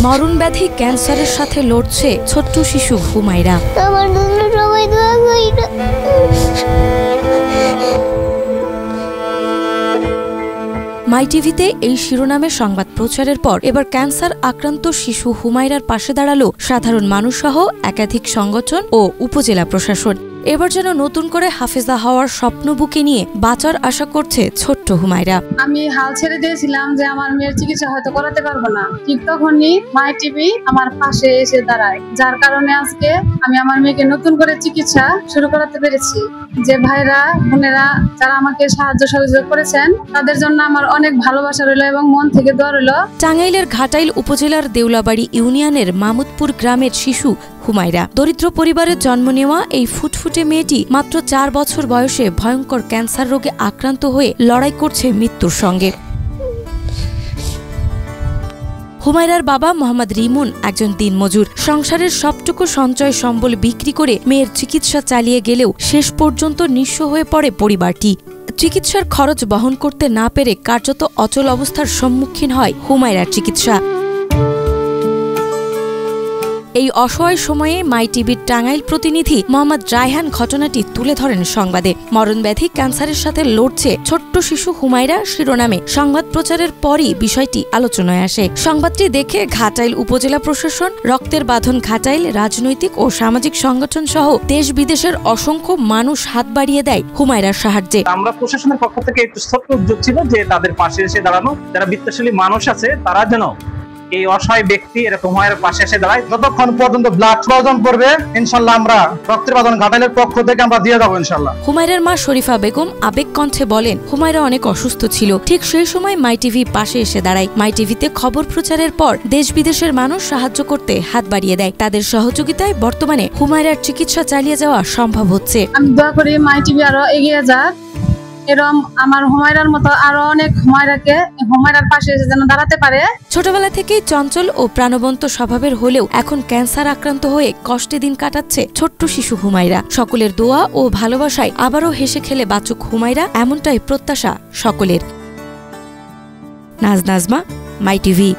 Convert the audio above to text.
মরণ ব্যাধি ক্যান্সারের সাথে লড়ছে ছোট্ট শিশু হুমায়রা। মাই টিভিতে এই শিরোনামের সংবাদ প্রচারের পর এবার ক্যান্সার আক্রান্ত শিশু হুমায়রার পাশে দাঁড়ালো সাধারণ মানুষ সহ একাধিক সংগঠন ও উপজেলা প্রশাসন। এবার যেন নতুন করে হাফেজা হওয়ার স্বপ্ন বুকে নিয়ে বাঁচার আশা করছে ছোট্ট হুমায়রা। আমি হাল ছেড়ে দিয়েছিলাম যে আমার মেয়ের চিকিৎসা হয়তো করাতে পারবো না, ঠিক তখনই মাই টিভি আমার পাশে এসে দাঁড়ায়, যার কারণে আজকে আমি আমার মেয়েকে নতুন করে চিকিৎসা শুরু করাতে পেরেছি। যে ভাইরা বোনেরা যারা আমাকে সাহায্য সহযোগিতা করেছেন তাদের জন্য আমার অনেক ভালোবাসা রইল এবং মন থেকে দোয়া রইল। টাঙ্গাইলের ঘাটাইল উপজেলার দেউলাবাড়ি ইউনিয়নের মামুদপুর গ্রামের শিশু হুমায়রা। দরিদ্র পরিবারের জন্ম নেওয়া এই ফুটফুটে মেয়েটি মাত্র 4 বছর বয়সে ভয়ঙ্কর ক্যান্সার রোগে আক্রান্ত হয়ে লড়াই করছে মৃত্যুর সঙ্গে। হুমায়রার বাবা মোহাম্মদ রিমন একজন দিনমজুর। সংসারের সবটুকু সঞ্চয় সম্বল বিক্রি করে মেয়ের চিকিৎসা চালিয়ে গেলেও শেষ পর্যন্ত নিঃস্ব হয়ে পড়ে পরিবারটি। চিকিৎসার খরচ বহন করতে না পেরে কার্যত অচল অবস্থার সম্মুখীন হয় হুমায়রার চিকিৎসা। এই অসহায় সময়ে মাই টিভির টাঙ্গাইল প্রতিনিধি মোহাম্মদ রায়হান ঘটনাটি তুলে ধরেন সংবাদে। মরণব্যাধি ক্যান্সারের সাথে লড়ছে ছোট্ট শিশু হুমায়রা শিরোনামে সংবাদ প্রচারের পরই বিষয়টি আলোচনায় আসে। সংবাদটি দেখে ঘাটাইল উপজেলা প্রশাসন, রক্তের বাঁধন ঘাটাইল, রাজনৈতিক ও সামাজিক সংগঠন সহ দেশ বিদেশের অসংখ্য মানুষ হাত বাড়িয়ে দেয় হুমায়রার সাহায্যে। আমরা প্রশাসনের পক্ষ থেকে একটু ছোট্ট উদ্যোগ ছিল যে তাদের পাশে এসে দাঁড়ানো, যারা বিত্তশালী মানুষ আছে তারা যেন এই অসহায় ব্যক্তি এরকম হুমায়রার পাশে এসে দাঁড়ায়। যতক্ষণ পর্যন্ত ব্লাড প্রয়োজন পড়বে ইনশাআল্লাহ আমরা রক্তের বাঁধন ঘাটাইলের পক্ষ থেকে আমরা দিয়ে যাবো ইনশাআল্লাহ। হুমায়রার মা শরীফা বেগম আবেগ কণ্ঠে বলেন, হুমায়রা অনেক অসুস্থ ছিল, ঠিক সেই সময় মাই টিভি পাশে এসে দাঁড়ায়। মাই টিভিতে খবর প্রচারের পর দেশ বিদেশের মানুষ সাহায্য করতে হাত বাড়িয়ে দেয়। তাদের সহযোগিতায় বর্তমানে হুমায়রার চিকিৎসা চালিয়ে যাওয়া সম্ভব হচ্ছে। আমি দোয়া করি মাই টিভি আরো এগিয়ে যাক, এরকম আমার হুমায়রার মতো আরো অনেক হুমায়রার পাশে এসে যেন দাঁড়াতে পারে। ছোটবেলা থেকেই চঞ্চল ও প্রাণবন্ত স্বভাবের হলেও এখন ক্যান্সার আক্রান্ত হয়ে কষ্টে দিন কাটাচ্ছে ছোট্ট শিশু হুমায়রা। সকলের দোয়া ও ভালোবাসায় আবারও হেসে খেলে বাঁচুক হুমায়রা, এমনটাই প্রত্যাশা সকলের। নাজমা, মাই টিভি।